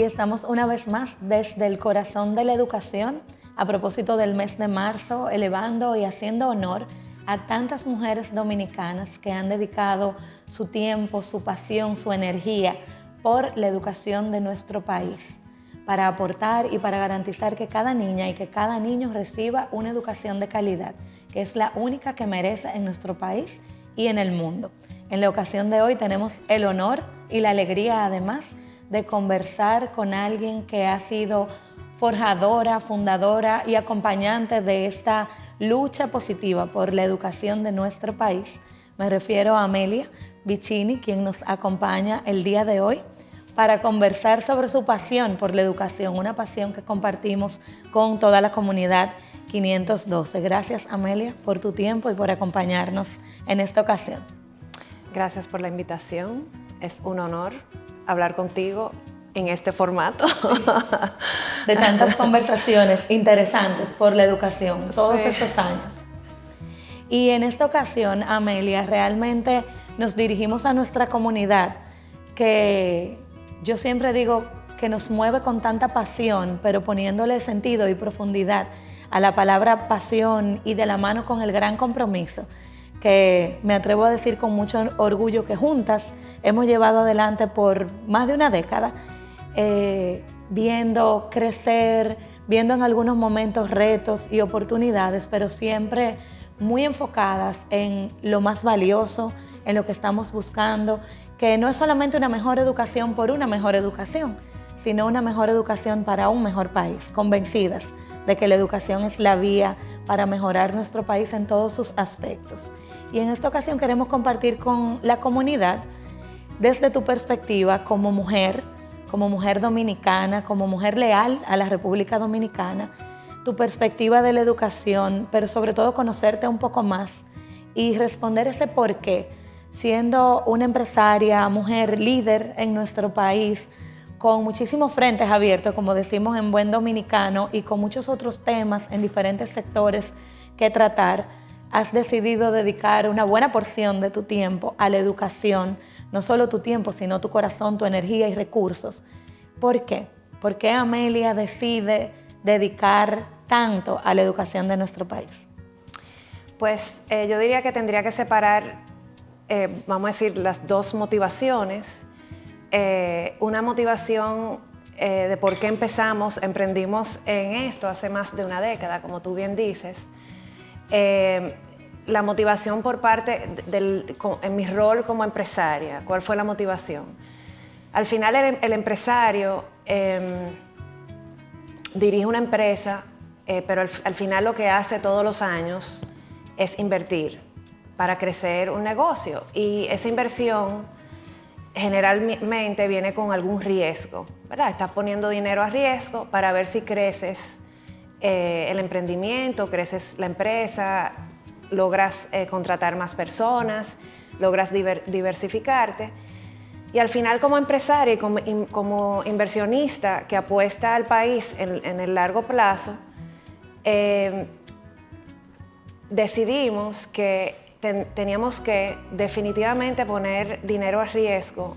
y estamos una vez más desde el corazón de la educación, a propósito del mes de marzo, elevando y haciendo honor a tantas mujeres dominicanas que han dedicado su tiempo, su pasión, su energía por la educación de nuestro país, para aportar y para garantizar que cada niña y que cada niño reciba una educación de calidad, que es la única que merece en nuestro país y en el mundo. En la ocasión de hoy tenemos el honor y la alegría, además, de conversar con alguien que ha sido forjadora, fundadora y acompañante de esta lucha positiva por la educación de nuestro país. Me refiero a Amelia Vicini, quien nos acompaña el día de hoy para conversar sobre su pasión por la educación, una pasión que compartimos con toda la comunidad 512. Gracias, Amelia, por tu tiempo y por acompañarnos en esta ocasión. Gracias por la invitación. Es un honor hablar contigo en este formato. Sí. De tantas conversaciones interesantes por la educación todos estos años. Y en esta ocasión, Amelia, realmente nos dirigimos a nuestra comunidad, que yo siempre digo que nos mueve con tanta pasión, pero poniéndole sentido y profundidad a la palabra pasión y de la mano con el gran compromiso que me atrevo a decir con mucho orgullo que juntas hemos llevado adelante por más de una década, viendo crecer, viendo en algunos momentos retos y oportunidades, pero siempre muy enfocadas en lo más valioso, en lo que estamos buscando, que no es solamente una mejor educación por una mejor educación, sino una mejor educación para un mejor país, convencidas de que la educación es la vía para mejorar nuestro país en todos sus aspectos. Y en esta ocasión queremos compartir con la comunidad, desde tu perspectiva como mujer dominicana, como mujer leal a la República Dominicana, tu perspectiva de la educación, pero sobre todo conocerte un poco más y responder ese por qué, siendo una empresaria, mujer líder en nuestro país, con muchísimos frentes abiertos, como decimos en buen dominicano, y con muchos otros temas en diferentes sectores que tratar, has decidido dedicar una buena porción de tu tiempo a la educación, no solo tu tiempo, sino tu corazón, tu energía y recursos. ¿Por qué? ¿Por qué Amelia decide dedicar tanto a la educación de nuestro país? Pues yo diría que tendría que separar, vamos a decir, las dos motivaciones. Una motivación de por qué emprendimos en esto hace más de una década, como tú bien dices. La motivación por parte en mi rol como empresaria. ¿Cuál fue la motivación? Al final el empresario dirige una empresa, pero al final lo que hace todos los años es invertir para crecer un negocio, y esa inversión generalmente viene con algún riesgo, ¿verdad? Estás poniendo dinero a riesgo para ver si creces el emprendimiento, creces la empresa, logras contratar más personas, logras diversificarte. Y al final, como empresaria y como inversionista que apuesta al país en el largo plazo, decidimos que teníamos que definitivamente poner dinero a riesgo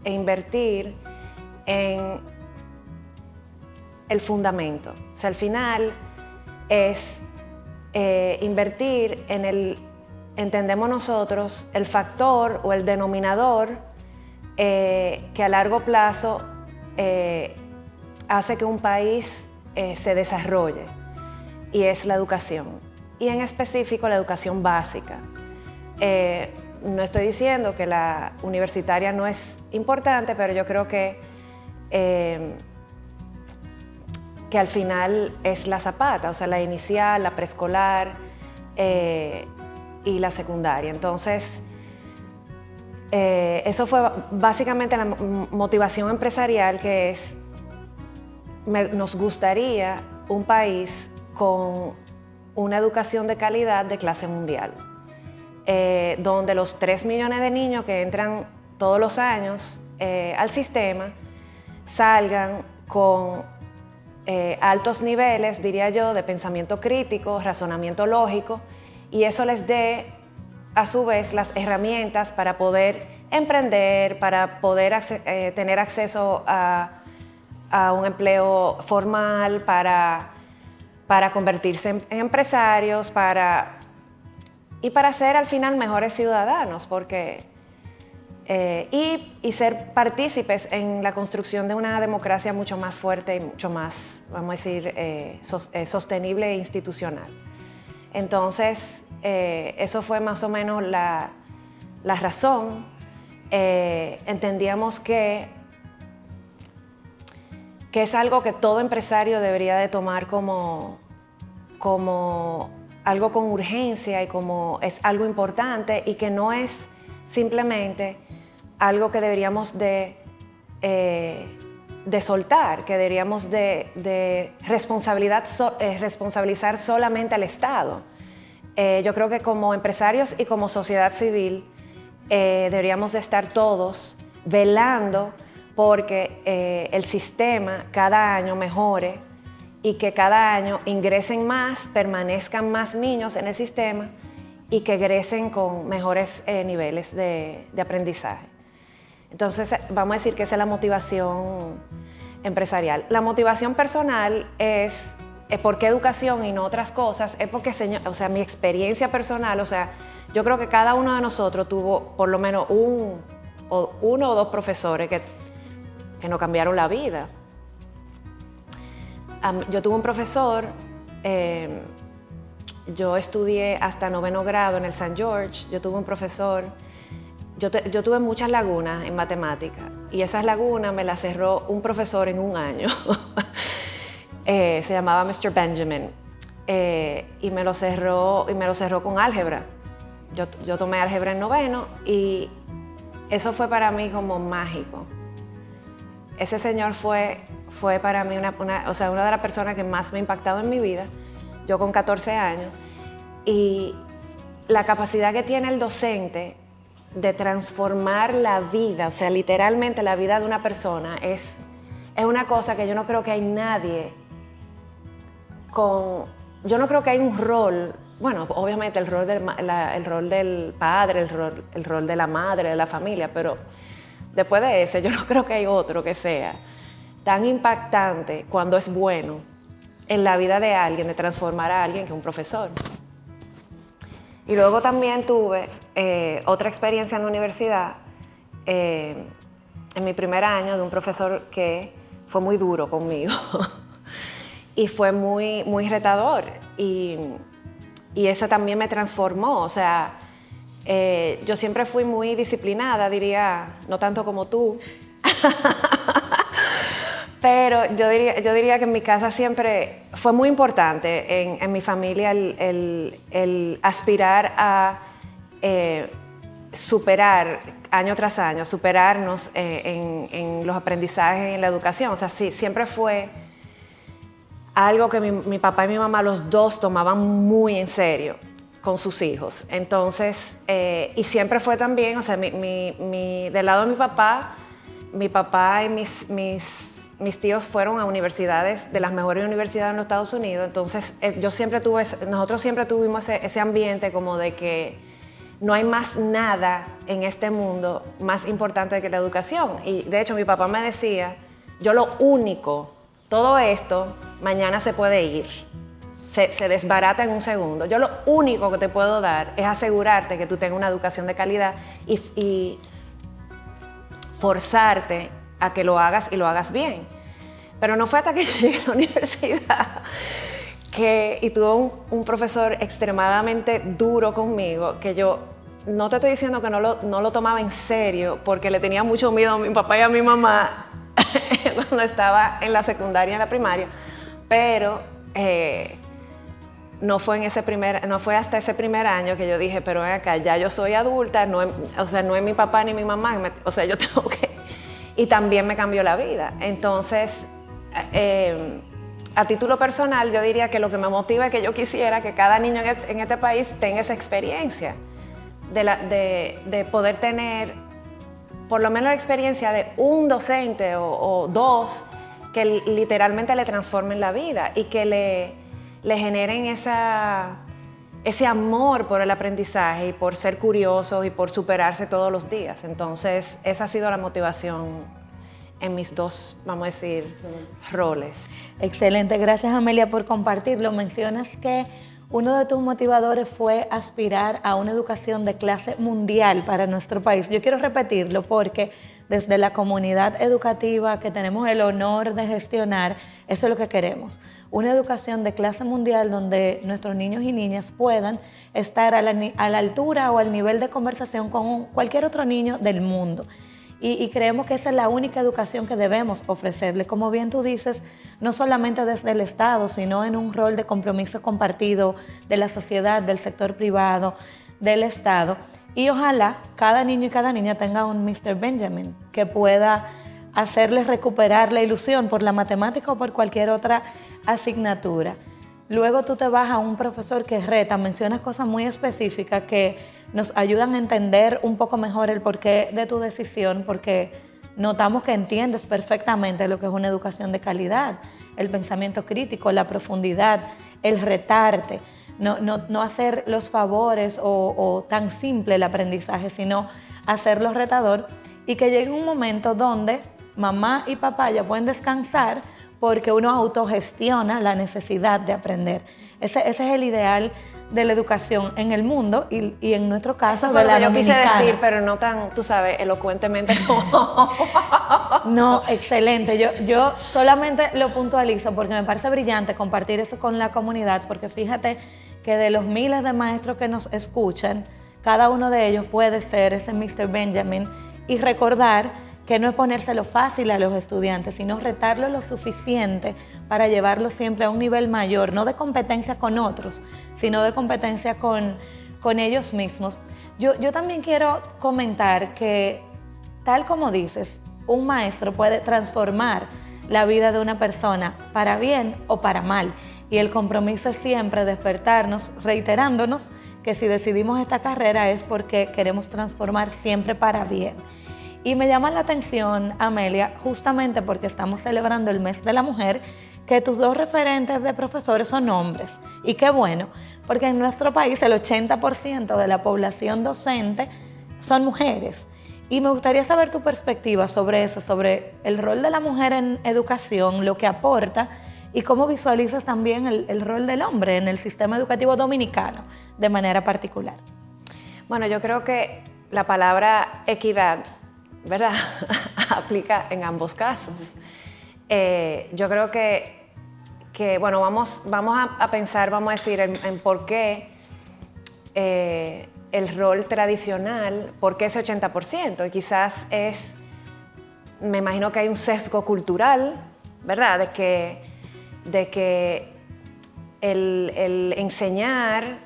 e invertir en el fundamento. O sea, al final es invertir en entendemos nosotros, el factor o el denominador que a largo plazo hace que un país se desarrolle, y es la educación, y en específico la educación básica. No estoy diciendo que la universitaria no es importante, pero yo creo que al final es la zapata, o sea, la inicial, la preescolar y la secundaria. Entonces, eso fue básicamente la motivación empresarial, que es, nos gustaría un país con una educación de calidad de clase mundial, donde los 3 millones de niños que entran todos los años al sistema salgan con altos niveles, diría yo, de pensamiento crítico, razonamiento lógico, y eso les dé a su vez las herramientas para poder emprender, para poder tener acceso a a un empleo formal, para convertirse en empresarios, y para ser al final mejores ciudadanos, porque, y ser partícipes en la construcción de una democracia mucho más fuerte y mucho más, vamos a decir, sostenible e institucional. Entonces, eso fue más o menos la razón. Entendíamos que es algo que todo empresario debería de tomar como algo con urgencia y como es algo importante, y que no es simplemente algo que deberíamos de soltar, que deberíamos de responsabilizar solamente al Estado. Yo creo que como empresarios y como sociedad civil deberíamos de estar todos velando porque el sistema cada año mejore y que cada año ingresen más, permanezcan más niños en el sistema y que egresen con mejores niveles de aprendizaje. Entonces, vamos a decir que esa es la motivación empresarial. La motivación personal es ¿por qué educación y no otras cosas? Es porque, o sea, mi experiencia personal, o sea, yo creo que cada uno de nosotros tuvo por lo menos uno o dos profesores que nos cambiaron la vida. Yo tuve un profesor, yo estudié hasta 9º grado en el St. George. Yo tuve un profesor, yo tuve muchas lagunas en matemática, y esas lagunas me las cerró un profesor en un año. Se llamaba Mr. Benjamin, y me lo cerró con álgebra. Yo tomé álgebra en 9º y eso fue para mí como mágico. Ese señor fue para mí una de las personas que más me ha impactado en mi vida, yo con 14 años, y la capacidad que tiene el docente de transformar la vida, o sea, literalmente la vida de una persona, es una cosa que yo no creo que hay nadie yo no creo que hay un rol, bueno, obviamente el rol del padre, el rol de la madre, de la familia, pero después de ese yo no creo que hay otro que sea tan impactante cuando es bueno en la vida de alguien, de transformar a alguien, que un profesor. Y luego también tuve otra experiencia en la universidad, en mi primer año, de un profesor que fue muy duro conmigo y fue muy, muy retador, y eso también me transformó. O sea, yo siempre fui muy disciplinada, diría, no tanto como tú, pero yo diría que en mi casa siempre fue muy importante, en mi familia, el aspirar a superar año tras año, superarnos en los aprendizajes y en la educación. O sea, sí, siempre fue algo que mi papá y mi mamá, los dos, tomaban muy en serio con sus hijos. Entonces, y siempre fue también, o sea, del lado de mi papá y mis tíos fueron a universidades, de las mejores universidades en los Estados Unidos. Entonces, nosotros siempre tuvimos ese ambiente como de que no hay más nada en este mundo más importante que la educación. Y de hecho, mi papá me decía, todo esto mañana se puede ir, se desbarata en un segundo. Yo lo único que te puedo dar es asegurarte que tú tengas una educación de calidad y forzarte a que lo hagas y lo hagas bien. Pero no fue hasta que yo llegué a la universidad y tuve un profesor extremadamente duro conmigo, que yo no te estoy diciendo que no lo tomaba en serio, porque le tenía mucho miedo a mi papá y a mi mamá cuando estaba en la secundaria y en la primaria, pero no fue hasta ese primer año que yo dije, pero ven acá, ya yo soy adulta, no es mi papá ni mi mamá, o sea, yo tengo que... Y también me cambió la vida. Entonces, a título personal, yo diría que lo que me motiva es que yo quisiera que cada niño en este país tenga esa experiencia de poder tener por lo menos la experiencia de un docente o dos que literalmente le transformen la vida y que le generen ese amor por el aprendizaje y por ser curiosos y por superarse todos los días. Entonces, esa ha sido la motivación en mis dos, vamos a decir, roles. Excelente, gracias Amelia por compartirlo. Mencionas que uno de tus motivadores fue aspirar a una educación de clase mundial para nuestro país. Yo quiero repetirlo porque desde la comunidad educativa que tenemos el honor de gestionar, eso es lo que queremos. Una educación de clase mundial donde nuestros niños y niñas puedan estar a la altura o al nivel de conversación con cualquier otro niño del mundo. Y creemos que esa es la única educación que debemos ofrecerle. Como bien tú dices, no solamente desde el Estado, sino en un rol de compromiso compartido de la sociedad, del sector privado, del Estado. Y ojalá cada niño y cada niña tenga un Mr. Benjamin que pueda hacerles recuperar la ilusión por la matemática o por cualquier otra asignatura. Luego tú te vas a un profesor que reta, mencionas cosas muy específicas que nos ayudan a entender un poco mejor el porqué de tu decisión, porque notamos que entiendes perfectamente lo que es una educación de calidad, el pensamiento crítico, la profundidad, el retarte, no hacer los favores o tan simple el aprendizaje, sino hacerlo retador y que llegue un momento donde mamá y papá ya pueden descansar porque uno autogestiona la necesidad de aprender. Ese es el ideal de la educación en el mundo y en nuestro caso eso fue de la lo que yo quise dominicana. decir, pero no tan, tú sabes, elocuentemente como... No, excelente. Yo solamente lo puntualizo porque me parece brillante compartir eso con la comunidad, porque fíjate que de los miles de maestros que nos escuchan, cada uno de ellos puede ser ese Mr. Benjamin y recordar que no es ponérselo fácil a los estudiantes, sino retarlo lo suficiente para llevarlo siempre a un nivel mayor, no de competencia con otros, sino de competencia con ellos mismos. Yo también quiero comentar que, tal como dices, un maestro puede transformar la vida de una persona para bien o para mal. Y el compromiso es siempre despertarnos, reiterándonos que si decidimos esta carrera es porque queremos transformar siempre para bien. Y me llama la atención, Amelia, justamente porque estamos celebrando el mes de la mujer, que tus dos referentes de profesores son hombres. Y qué bueno, porque en nuestro país el 80% de la población docente son mujeres. Y me gustaría saber tu perspectiva sobre eso, sobre el rol de la mujer en educación, lo que aporta y cómo visualizas también el rol del hombre en el sistema educativo dominicano de manera particular. Bueno, yo creo que la palabra equidad, ¿verdad? aplica en ambos casos. Yo creo que bueno, vamos a pensar, vamos a decir, en por qué el rol tradicional, por qué ese 80%. Y quizás me imagino que hay un sesgo cultural, ¿verdad? De que el enseñar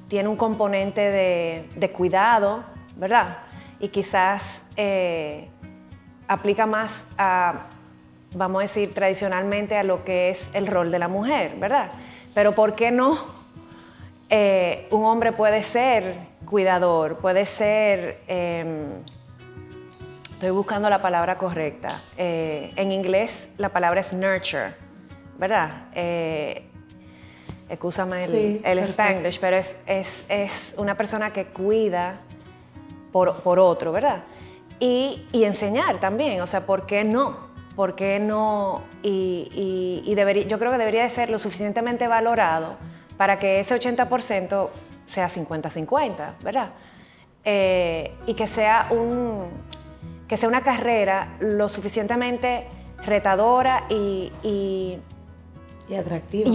tiene un componente de cuidado, ¿verdad? Y quizás aplica más a, vamos a decir, tradicionalmente a lo que es el rol de la mujer, ¿verdad? Pero ¿por qué no? Un hombre puede ser cuidador, puede ser, estoy buscando la palabra correcta, en inglés la palabra es nurture, ¿verdad? Excúsame el Spanglish, pero es una persona que cuida por otro, ¿verdad? Y enseñar también, o sea, ¿por qué no? ¿Por qué no? Y yo creo que debería de ser lo suficientemente valorado para que ese 80% sea 50-50, ¿verdad? Y que sea una carrera lo suficientemente retadora y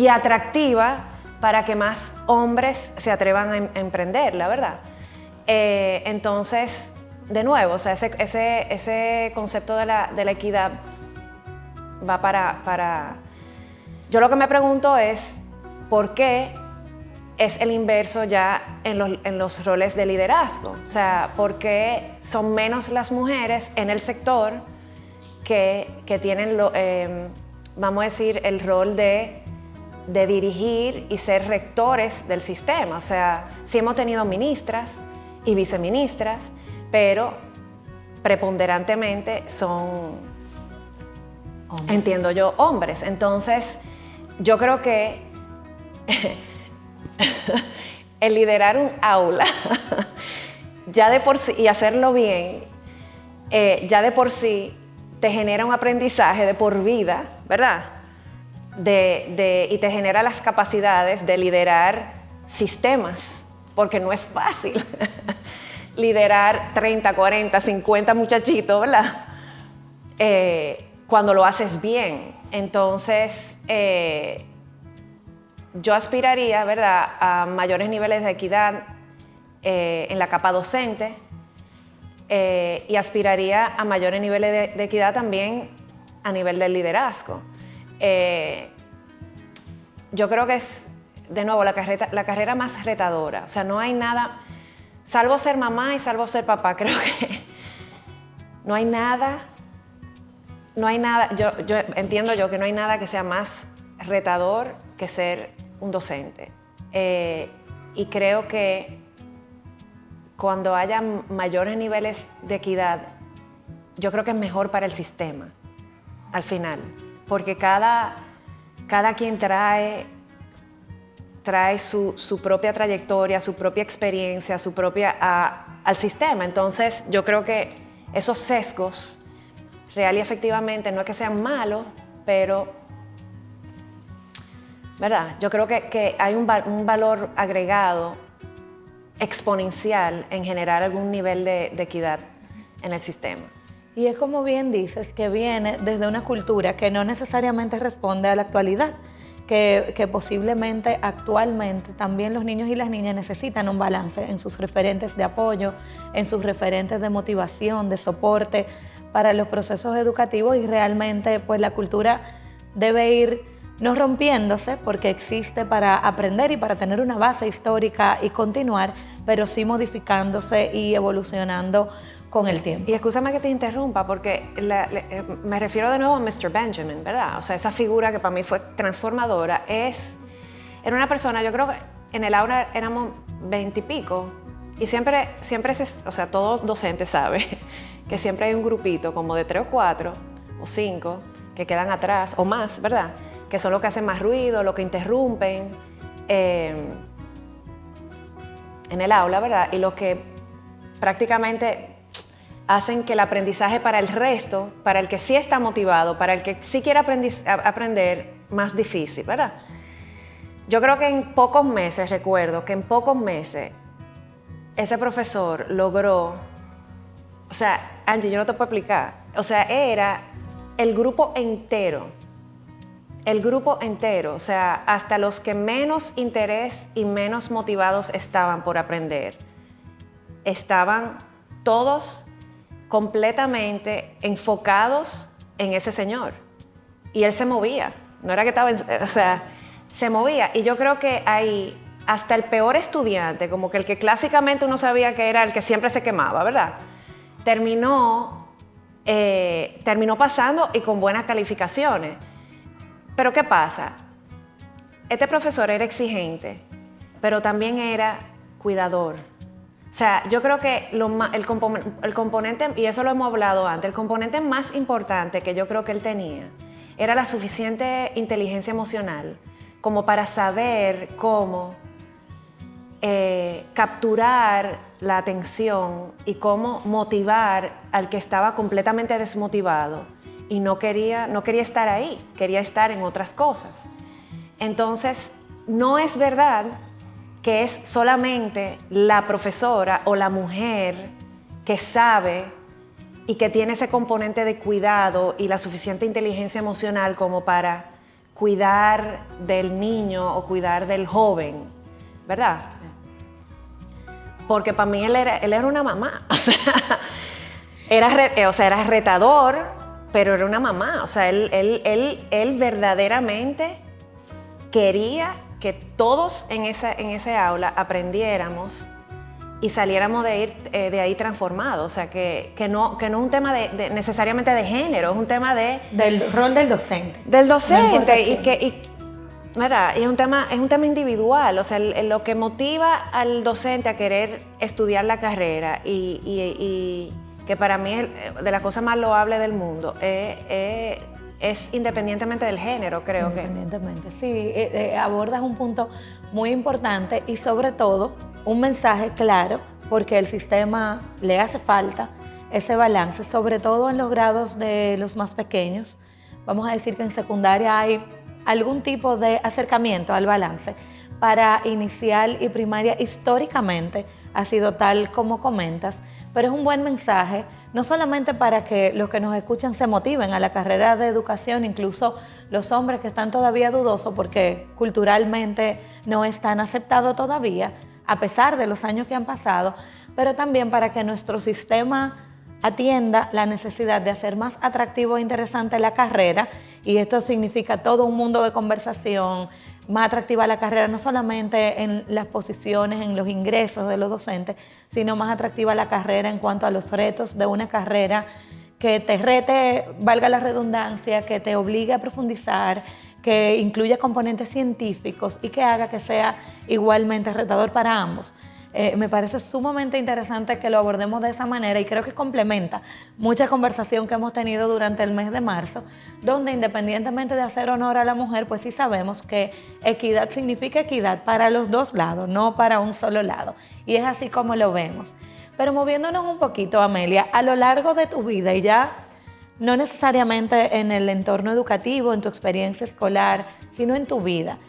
atractiva para que más hombres se atrevan a emprenderla, ¿verdad? Entonces, de nuevo, o sea, ese concepto de la equidad va para... Yo lo que me pregunto es, ¿por qué es el inverso ya en los roles de liderazgo? O sea, ¿por qué son menos las mujeres en el sector que tienen, vamos a decir, el rol de dirigir y ser rectores del sistema? O sea, sí hemos tenido ministras y viceministras, pero preponderantemente son, hombres. Entiendo yo, hombres. Entonces, yo creo que el liderar un aula, ya de por sí, y hacerlo bien, ya de por sí te genera un aprendizaje de por vida, ¿verdad? Y te genera las capacidades de liderar sistemas, porque no es fácil liderar 30, 40, 50 muchachitos, ¿verdad? Cuando lo haces bien. Entonces, yo aspiraría, ¿verdad?, a mayores niveles de equidad en la capa docente, y aspiraría a mayores niveles de equidad también a nivel del liderazgo. Yo creo que es, de nuevo, la carrera más retadora. O sea, no hay nada, salvo ser mamá y salvo ser papá, creo que no hay nada, yo entiendo yo que no hay nada que sea más retador que ser un docente. Y creo que cuando haya mayores niveles de equidad, yo creo que es mejor para el sistema, al final, porque cada quien trae su propia trayectoria, su propia experiencia, al sistema. Entonces, yo creo que esos sesgos, real y efectivamente, no es que sean malos, pero, ¿verdad? Yo creo que hay un valor agregado exponencial en generar algún nivel de equidad en el sistema. Y es como bien dices, que viene desde una cultura que no necesariamente responde a la actualidad, que posiblemente actualmente también los niños y las niñas necesitan un balance en sus referentes de apoyo, en sus referentes de motivación, de soporte para los procesos educativos, y realmente pues la cultura debe ir no rompiéndose, porque existe para aprender y para tener una base histórica y continuar, pero sí modificándose y evolucionando con el tiempo. Y excúsame que te interrumpa, porque me refiero de nuevo a Mr. Benjamin, ¿verdad? O sea, esa figura que para mí fue transformadora, era una persona, yo creo que en el aula éramos 20 y pico, y siempre o sea, todo docente sabe que siempre hay un grupito como de 3 o 4 o 5 que quedan atrás, o más, ¿verdad?, que son los que hacen más ruido, los que interrumpen en el aula, ¿verdad? Y los que prácticamente hacen que el aprendizaje para el resto, para el que sí está motivado, para el que sí quiere aprender, más difícil, ¿verdad? Yo creo que recuerdo que en pocos meses, ese profesor logró, o sea, Angie, yo no te puedo explicar, o sea, era el grupo entero, o sea, hasta los que menos interés y menos motivados estaban por aprender, estaban todos completamente enfocados en ese señor. Y él se movía, no era que estaba, o sea, se movía. Y yo creo que ahí, hasta el peor estudiante, como que el que clásicamente uno sabía que era el que siempre se quemaba, ¿verdad?, terminó pasando y con buenas calificaciones. Pero ¿qué pasa? Este profesor era exigente, pero también era cuidador. O sea, yo creo que el componente, y eso lo hemos hablado antes, el componente más importante que yo creo que él tenía era la suficiente inteligencia emocional como para saber cómo capturar la atención y cómo motivar al que estaba completamente desmotivado y no quería estar ahí, quería estar en otras cosas. Entonces, no es verdad que es solamente la profesora o la mujer que sabe y que tiene ese componente de cuidado y la suficiente inteligencia emocional como para cuidar del niño o cuidar del joven, ¿verdad? Porque para mí él era una mamá, o sea, era retador, pero era una mamá, o sea, él verdaderamente quería que todos en ese aula aprendiéramos y saliéramos de ahí transformados. O sea, que no es un tema necesariamente de género, es un tema del rol del docente. Del docente, ¿verdad? Y es un tema individual. O sea, lo que motiva al docente a querer estudiar la carrera y que para mí es de las cosas más loables del mundo, es independientemente del género, creo que. Independientemente, sí. Abordas un punto muy importante y sobre todo un mensaje claro, porque el sistema le hace falta ese balance, sobre todo en los grados de los más pequeños. Vamos a decir que en secundaria hay algún tipo de acercamiento al balance. Para inicial y primaria, históricamente, ha sido tal como comentas, pero es un buen mensaje, no solamente para que los que nos escuchan se motiven a la carrera de educación, incluso los hombres que están todavía dudosos porque culturalmente no es tan aceptado todavía, a pesar de los años que han pasado, pero también para que nuestro sistema atienda la necesidad de hacer más atractivo e interesante la carrera, y esto significa todo un mundo de conversación, más atractiva la carrera, no solamente en las posiciones, en los ingresos de los docentes, sino más atractiva la carrera en cuanto a los retos de una carrera que te rete, valga la redundancia, que te obligue a profundizar, que incluya componentes científicos y que haga que sea igualmente retador para ambos. Me parece sumamente interesante que lo abordemos de esa manera y creo que complementa mucha conversación que hemos tenido durante el mes de marzo, donde independientemente de hacer honor a la mujer, pues sí sabemos que equidad significa equidad para los dos lados, no para un solo lado. Y es así como lo vemos. Pero moviéndonos un poquito, Amelia, a lo largo de tu vida y ya no necesariamente en el entorno educativo, en tu experiencia escolar, sino en tu vida,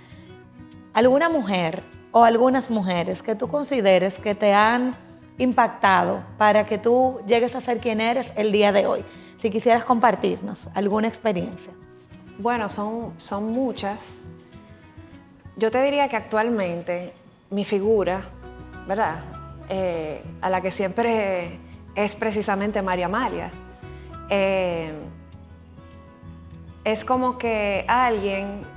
¿alguna mujer o algunas mujeres que tú consideres que te han impactado para que tú llegues a ser quien eres el día de hoy? Si quisieras compartirnos alguna experiencia. Bueno, son muchas. Yo te diría que actualmente mi figura, ¿verdad? A la que siempre es precisamente María Amalia. Es como que alguien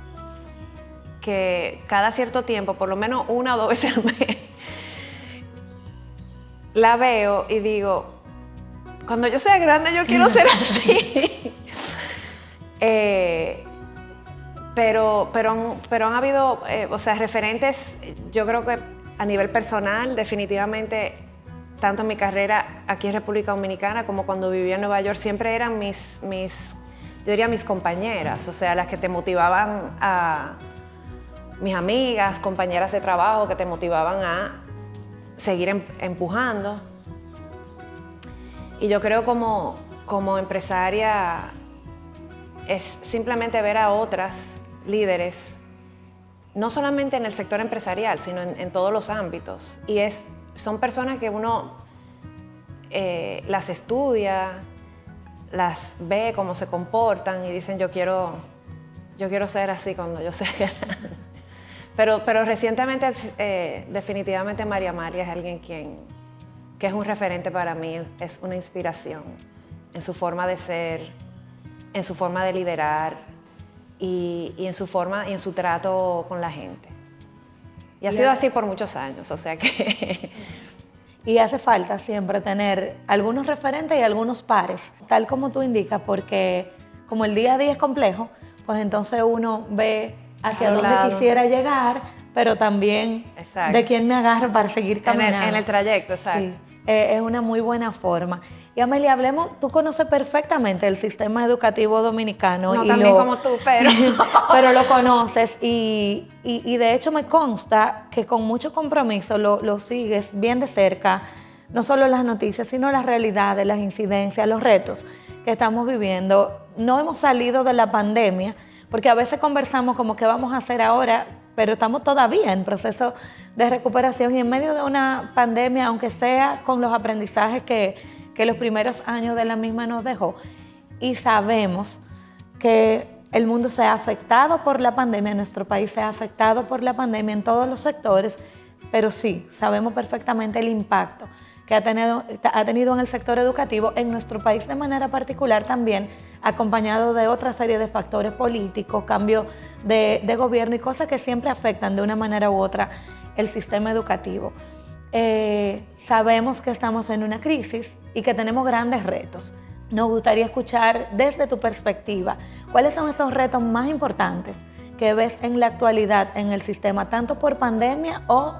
que cada cierto tiempo, por lo menos 1 o 2 veces al mes, la veo y digo, cuando yo sea grande yo quiero ser así. Pero han habido, referentes, yo creo que a nivel personal, definitivamente, tanto en mi carrera aquí en República Dominicana como cuando vivía en Nueva York, siempre eran yo diría mis compañeras, o sea, las que te motivaban mis amigas, compañeras de trabajo que te motivaban a seguir empujando. Y yo creo como empresaria es simplemente ver a otras líderes, no solamente en el sector empresarial, sino en todos los ámbitos. Y son personas que uno las estudia, las ve cómo se comportan y dicen yo quiero ser así cuando yo sea grande. Pero recientemente, definitivamente María Amalia es alguien que es un referente para mí, es una inspiración en su forma de ser, en su forma de liderar y en su forma y en su trato con la gente. Y ha sido así por muchos años, o sea que... Y hace falta siempre tener algunos referentes y algunos pares, tal como tú indicas, porque como el día a día es complejo, pues entonces uno ve hacia dónde quisiera llegar, pero también de quién me agarro para seguir caminando. En el trayecto, exacto. Sí, es una muy buena forma. Y Amelia, hablemos, tú conoces perfectamente el sistema educativo dominicano. No también como tú, pero... pero lo conoces y de hecho me consta que con mucho compromiso lo sigues bien de cerca, no solo las noticias, sino las realidades, las incidencias, los retos que estamos viviendo. No hemos salido de la pandemia, porque a veces conversamos como qué vamos a hacer ahora, pero estamos todavía en proceso de recuperación y en medio de una pandemia, aunque sea con los aprendizajes que los primeros años de la misma nos dejó. Y sabemos que el mundo se ha afectado por la pandemia, nuestro país se ha afectado por la pandemia en todos los sectores, pero sí, sabemos perfectamente el impacto que ha tenido en el sector educativo, en nuestro país de manera particular también, acompañado de otra serie de factores políticos, cambio de gobierno y cosas que siempre afectan de una manera u otra el sistema educativo. Sabemos que estamos en una crisis y que tenemos grandes retos. Nos gustaría escuchar desde tu perspectiva, ¿cuáles son esos retos más importantes que ves en la actualidad en el sistema, tanto por pandemia o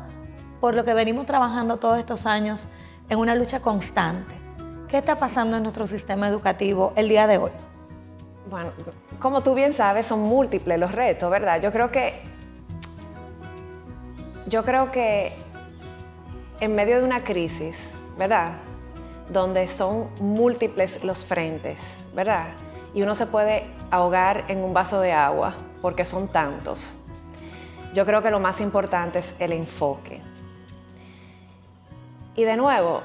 por lo que venimos trabajando todos estos años en una lucha constante? ¿Qué está pasando en nuestro sistema educativo el día de hoy? Bueno, como tú bien sabes, son múltiples los retos, ¿verdad? Yo creo que en medio de una crisis, ¿verdad? donde son múltiples los frentes, ¿verdad? Y uno se puede ahogar en un vaso de agua porque son tantos. Yo creo que lo más importante es el enfoque. Y de nuevo,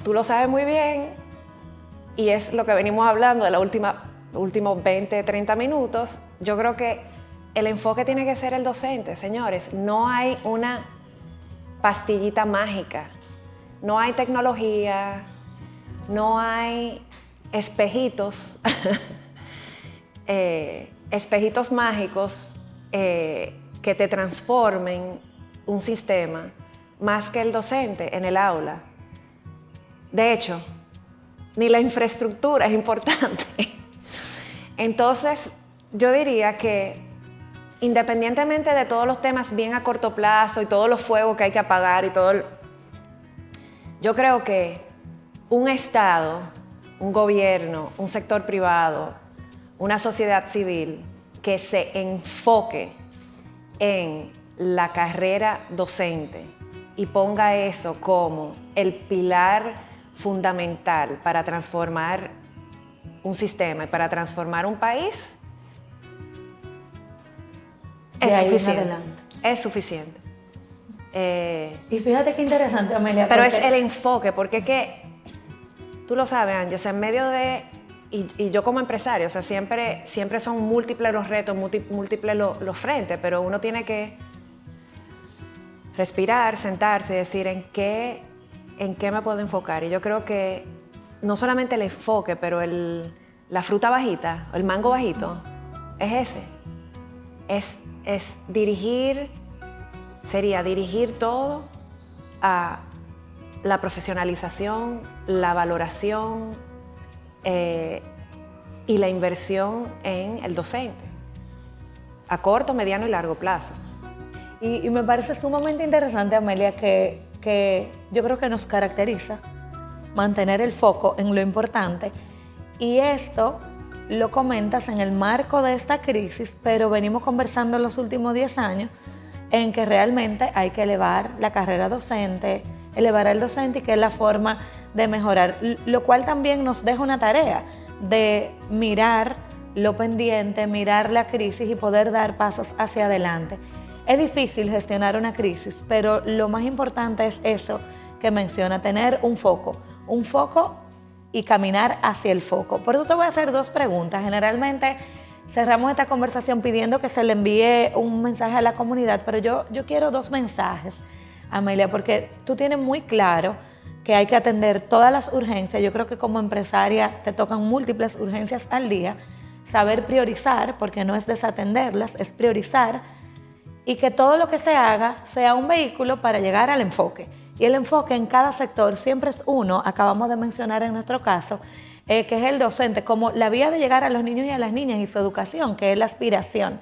tú lo sabes muy bien y es lo que venimos hablando de los últimos 20, 30 minutos. Yo creo que el enfoque tiene que ser el docente, señores. No hay una pastillita mágica, no hay tecnología, no hay espejitos, espejitos mágicos que te transformen un sistema más que el docente en el aula. De hecho, ni la infraestructura es importante. Entonces, yo diría que independientemente de todos los temas bien a corto plazo y todos los fuegos que hay que apagar y todo, yo creo que un Estado, un gobierno, un sector privado, una sociedad civil que se enfoque en la carrera docente y ponga eso como el pilar fundamental para transformar un sistema y para transformar un país, es suficiente. Es suficiente. Y fíjate qué interesante, Amelia. Pero es el enfoque, porque es que, tú lo sabes, Angie, o sea, en medio de, y yo como empresario, o sea, siempre son múltiples los retos, múltiples los frentes, pero uno tiene que respirar, sentarse y decir en qué me puedo enfocar. Y yo creo que no solamente el enfoque, pero la fruta bajita, el mango bajito, es ese. Es dirigir todo a la profesionalización, la valoración y la inversión en el docente, a corto, mediano y largo plazo. Y me parece sumamente interesante, Amelia, que yo creo que nos caracteriza mantener el foco en lo importante. Y esto lo comentas en el marco de esta crisis, pero venimos conversando en los últimos 10 años en que realmente hay que elevar la carrera docente, elevar al docente y que es la forma de mejorar, lo cual también nos deja una tarea de mirar lo pendiente, mirar la crisis y poder dar pasos hacia adelante. Es difícil gestionar una crisis, pero lo más importante es eso que menciona, tener un foco y caminar hacia el foco. Por eso te voy a hacer 2 preguntas. Generalmente cerramos esta conversación pidiendo que se le envíe un mensaje a la comunidad, pero yo quiero 2 mensajes, Amelia, porque tú tienes muy claro que hay que atender todas las urgencias. Yo creo que como empresaria te tocan múltiples urgencias al día. Saber priorizar, porque no es desatenderlas, es priorizar, y que todo lo que se haga sea un vehículo para llegar al enfoque. Y el enfoque en cada sector siempre es uno, acabamos de mencionar en nuestro caso, que es el docente, como la vía de llegar a los niños y a las niñas y su educación, que es la aspiración.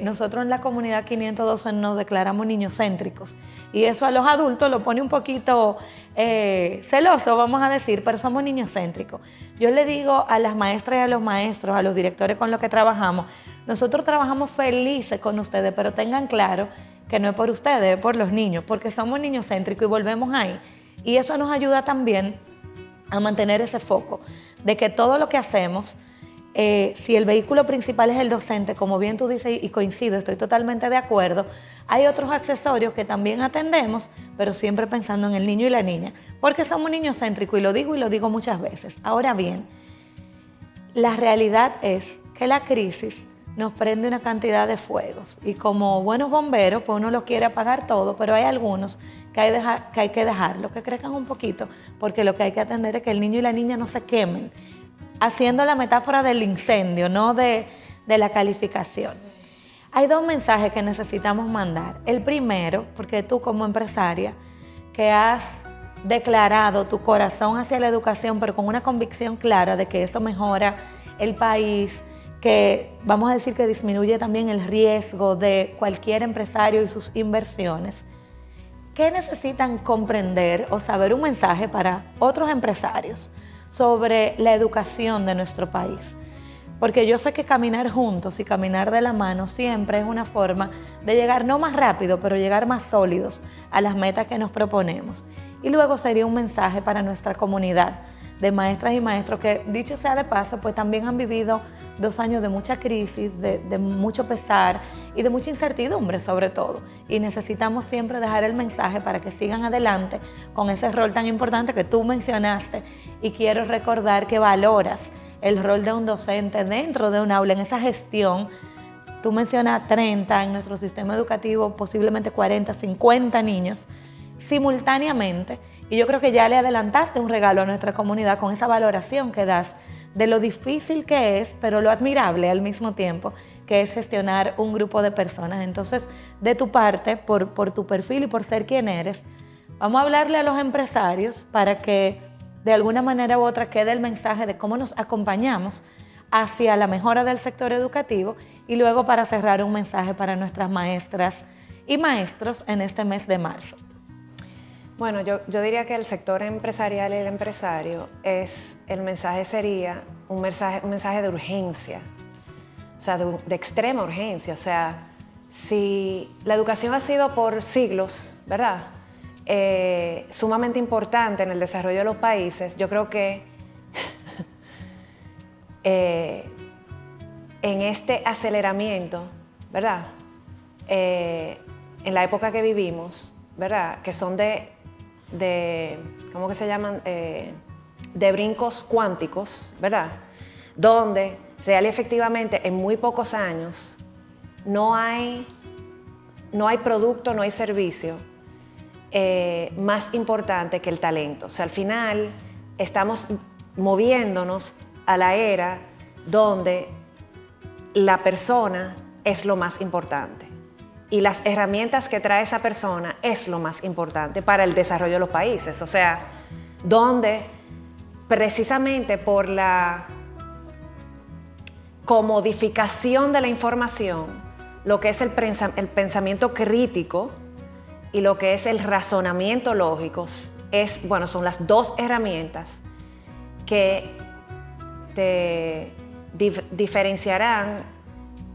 Nosotros en la comunidad 512 nos declaramos niños céntricos y eso a los adultos lo pone un poquito celoso, vamos a decir, pero somos niños céntricos. Yo le digo a las maestras y a los maestros, a los directores con los que trabajamos, nosotros trabajamos felices con ustedes, pero tengan claro que no es por ustedes, es por los niños, porque somos niños céntricos y volvemos ahí. Y eso nos ayuda también a mantener ese foco de que todo lo que hacemos, si el vehículo principal es el docente, como bien tú dices y coincido, estoy totalmente de acuerdo, hay otros accesorios que también atendemos, pero siempre pensando en el niño y la niña, porque somos niños céntricos y lo digo muchas veces. Ahora bien, la realidad es que la crisis nos prende una cantidad de fuegos y como buenos bomberos, pues uno lo quiere apagar todo, pero hay algunos que hay que dejarlo, que crezcan un poquito, porque lo que hay que atender es que el niño y la niña no se quemen, haciendo la metáfora del incendio, no de la calificación. Hay 2 mensajes que necesitamos mandar. El primero, porque tú como empresaria, que has declarado tu corazón hacia la educación, pero con una convicción clara de que eso mejora el país, que vamos a decir que disminuye también el riesgo de cualquier empresario y sus inversiones. ¿Qué necesitan comprender o saber un mensaje para otros empresarios sobre la educación de nuestro país? porque yo sé que caminar juntos y caminar de la mano siempre es una forma de llegar no más rápido, pero llegar más sólidos a las metas que nos proponemos. Y luego sería un mensaje para nuestra comunidad de maestras y maestros que, dicho sea de paso, pues también han vivido 2 años de mucha crisis, de mucho pesar y de mucha incertidumbre sobre todo. Y necesitamos siempre dejar el mensaje para que sigan adelante con ese rol tan importante que tú mencionaste, y quiero recordar que valoras el rol de un docente dentro de un aula, en esa gestión. Tú mencionas 30 en nuestro sistema educativo, posiblemente 40, 50 niños simultáneamente, y yo creo que ya le adelantaste un regalo a nuestra comunidad con esa valoración que das de lo difícil que es, pero lo admirable al mismo tiempo, que es gestionar un grupo de personas. Entonces, de tu parte, por tu perfil y por ser quien eres, vamos a hablarle a los empresarios para que de alguna manera u otra quede el mensaje de cómo nos acompañamos hacia la mejora del sector educativo, y luego para cerrar un mensaje para nuestras maestras y maestros en este mes de marzo. Bueno, yo diría que el sector empresarial y el empresario, el mensaje sería un mensaje de urgencia, o sea, de extrema urgencia. O sea, si la educación ha sido por siglos, ¿verdad?, sumamente importante en el desarrollo de los países, yo creo que en este aceleramiento, ¿verdad?, en la época que vivimos, ¿verdad?, que son ¿cómo que se llaman?, de brincos cuánticos, ¿verdad?, donde real y efectivamente en muy pocos años no hay producto, no hay servicio más importante que el talento. O sea, al final estamos moviéndonos a la era donde la persona es lo más importante y las herramientas que trae esa persona es lo más importante para el desarrollo de los países. O sea, donde precisamente por la comodificación de la información, lo que es el pensamiento crítico y lo que es el razonamiento lógico son las dos herramientas que te diferenciarán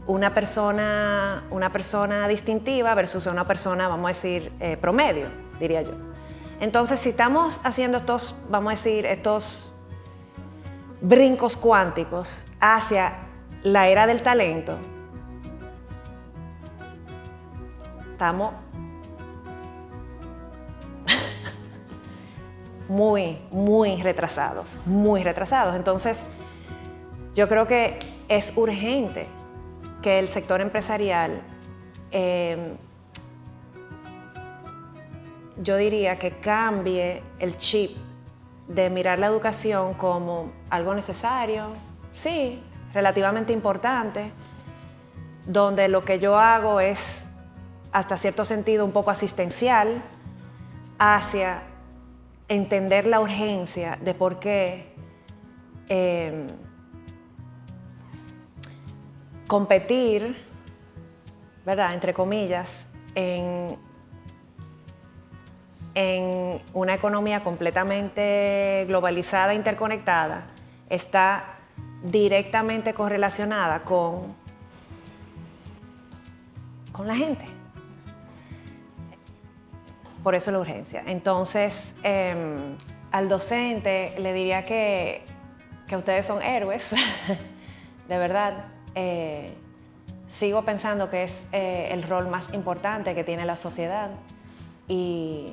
una persona distintiva versus una persona, vamos a decir, promedio, diría yo. Entonces, si estamos haciendo estos brincos cuánticos hacia la era del talento, estamos muy retrasados, muy retrasados. Entonces, yo creo que es urgente que el sector empresarial, yo diría que cambie el chip de mirar la educación como algo necesario, sí, relativamente importante, donde lo que yo hago es, hasta cierto sentido, un poco asistencial, hacia entender la urgencia de por qué competir, ¿verdad?, entre comillas, en una economía completamente globalizada, interconectada, está directamente correlacionada con la gente. Por eso la urgencia. Entonces, al docente le diría que ustedes son héroes, de verdad. Sigo pensando que es el rol más importante que tiene la sociedad y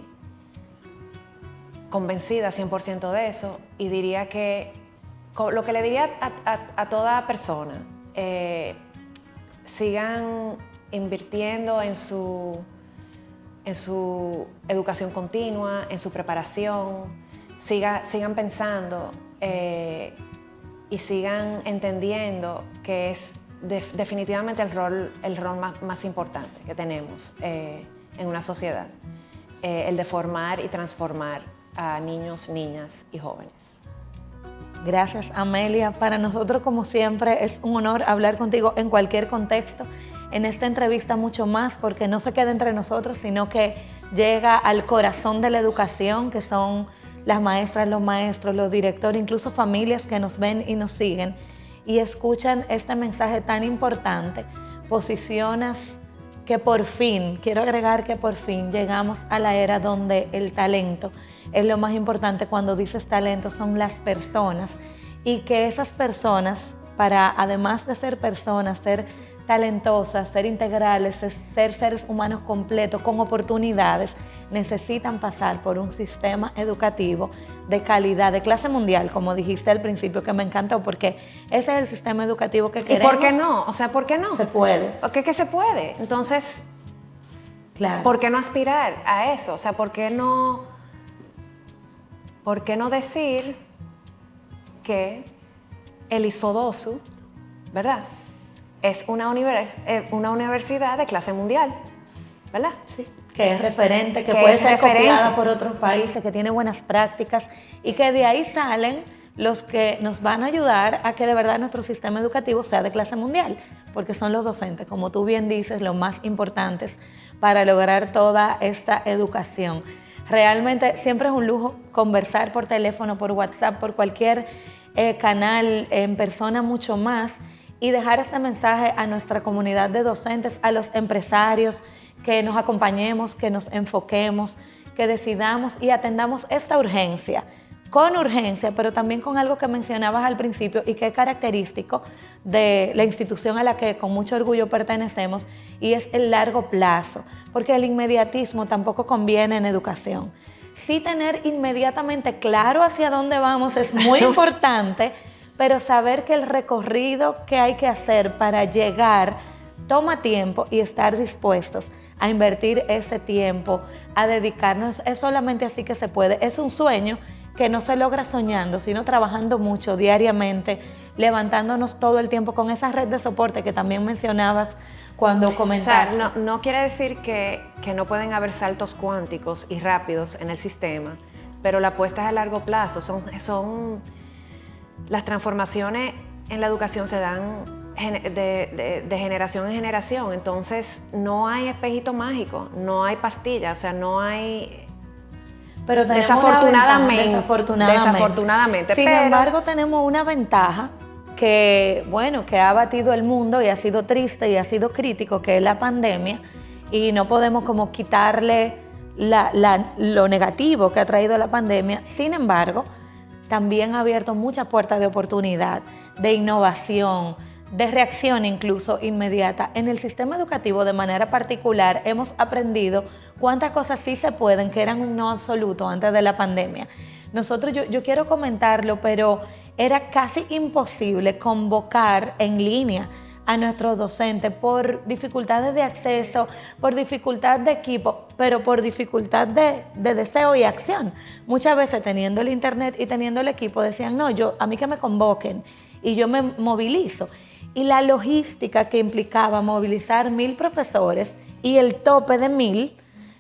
convencida 100% de eso, y diría que lo que le diría a toda persona, sigan invirtiendo en su educación continua, en su preparación, sigan pensando y sigan entendiendo que es definitivamente el rol más importante que tenemos en una sociedad, el de formar y transformar a niños, niñas y jóvenes. Gracias, Amelia. Para nosotros, como siempre, es un honor hablar contigo en cualquier contexto. En esta entrevista mucho más, porque no se queda entre nosotros, sino que llega al corazón de la educación, que son las maestras, los maestros, los directores, incluso familias que nos ven y nos siguen. y escuchan este mensaje tan importante, posicionas que por fin, quiero agregar que por fin llegamos a la era donde el talento es lo más importante. Cuando dices talento son las personas, y que esas personas, para además de ser personas, ser talentosas, ser integrales, ser seres humanos completos con oportunidades, necesitan pasar por un sistema educativo de calidad, de clase mundial, como dijiste al principio, que me encantó, porque ese es el sistema educativo que queremos. ¿Y por qué no? O sea, ¿por qué no? Se puede. Porque que se puede. Entonces, claro. ¿Por qué no aspirar a eso? O sea, ¿por qué no decir que el ISFODOSU, ¿verdad?, es una universidad de clase mundial, ¿verdad? Sí, que es referente, que puede ser copiada por otros países, que tiene buenas prácticas y que de ahí salen los que nos van a ayudar a que de verdad nuestro sistema educativo sea de clase mundial, porque son los docentes, como tú bien dices, los más importantes para lograr toda esta educación. Realmente siempre es un lujo conversar por teléfono, por WhatsApp, por cualquier canal, en persona mucho más, y dejar este mensaje a nuestra comunidad de docentes, a los empresarios, que nos acompañemos, que nos enfoquemos, que decidamos y atendamos esta urgencia, con urgencia, pero también con algo que mencionabas al principio y que es característico de la institución a la que con mucho orgullo pertenecemos, y es el largo plazo, porque el inmediatismo tampoco conviene en educación. Sí, tener inmediatamente claro hacia dónde vamos es muy importante, pero saber que el recorrido que hay que hacer para llegar toma tiempo, y estar dispuestos a invertir ese tiempo, a dedicarnos, es solamente así que se puede. Es un sueño que no se logra soñando, sino trabajando mucho diariamente, levantándonos todo el tiempo con esa red de soporte que también mencionabas cuando comentaste. O sea, no quiere decir que no pueden haber saltos cuánticos y rápidos en el sistema, pero la apuesta es a largo plazo. Las transformaciones en la educación se dan de generación en generación, entonces no hay espejito mágico, no hay pastilla, o sea, no hay... Pero desafortunadamente. Sin embargo, tenemos una ventaja que, bueno, que ha batido el mundo y ha sido triste y ha sido crítico, que es la pandemia, y no podemos como quitarle lo negativo que ha traído la pandemia. Sin embargo, también ha abierto muchas puertas de oportunidad, de innovación, de reacción incluso inmediata. En el sistema educativo de manera particular hemos aprendido cuántas cosas sí se pueden, que eran un no absoluto antes de la pandemia. Nosotros, yo quiero comentarlo, pero era casi imposible convocar en línea a nuestros docentes por dificultades de acceso, por dificultad de equipo, pero por dificultad de deseo y acción. Muchas veces teniendo el internet y teniendo el equipo decían, no, a mí que me convoquen y yo me movilizo. Y la logística que implicaba movilizar 1,000 profesores y el tope de 1,000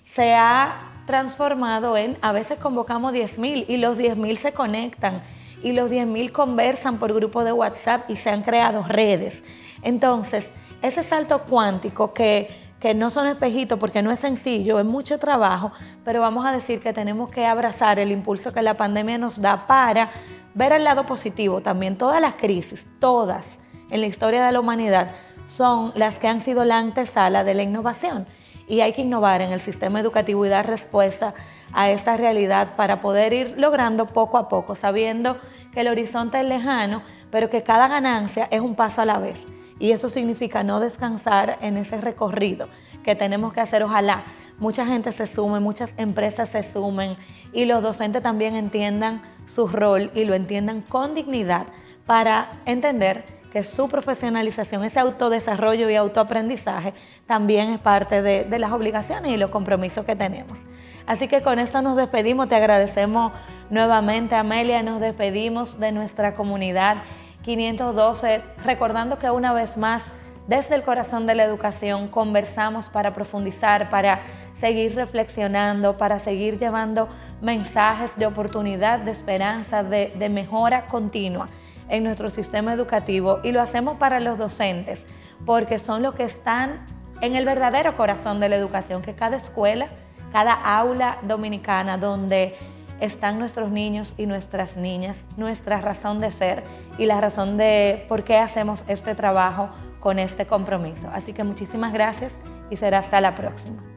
se ha transformado en, a veces convocamos 10,000 y los 10,000 se conectan y los 10,000 conversan por grupo de WhatsApp y se han creado redes. Entonces, ese salto cuántico que no son espejitos porque no es sencillo, es mucho trabajo, pero vamos a decir que tenemos que abrazar el impulso que la pandemia nos da para ver el lado positivo. También todas las crisis, todas en la historia de la humanidad, son las que han sido la antesala de la innovación. Y hay que innovar en el sistema educativo y dar respuesta a esta realidad para poder ir logrando poco a poco, sabiendo que el horizonte es lejano, pero que cada ganancia es un paso a la vez. Y eso significa no descansar en ese recorrido que tenemos que hacer. Ojalá mucha gente se sume, muchas empresas se sumen y los docentes también entiendan su rol y lo entiendan con dignidad para entender que su profesionalización, ese autodesarrollo y autoaprendizaje también es parte de las obligaciones y los compromisos que tenemos. Así que con esto nos despedimos, te agradecemos nuevamente, Amelia, nos despedimos de nuestra comunidad 512, recordando que una vez más, desde el corazón de la educación, conversamos para profundizar, para seguir reflexionando, para seguir llevando mensajes de oportunidad, de esperanza, de mejora continua en nuestro sistema educativo, y lo hacemos para los docentes, porque son los que están en el verdadero corazón de la educación, que cada escuela, cada aula dominicana donde están nuestros niños y nuestras niñas, nuestra razón de ser y la razón de por qué hacemos este trabajo con este compromiso. Así que muchísimas gracias y será hasta la próxima.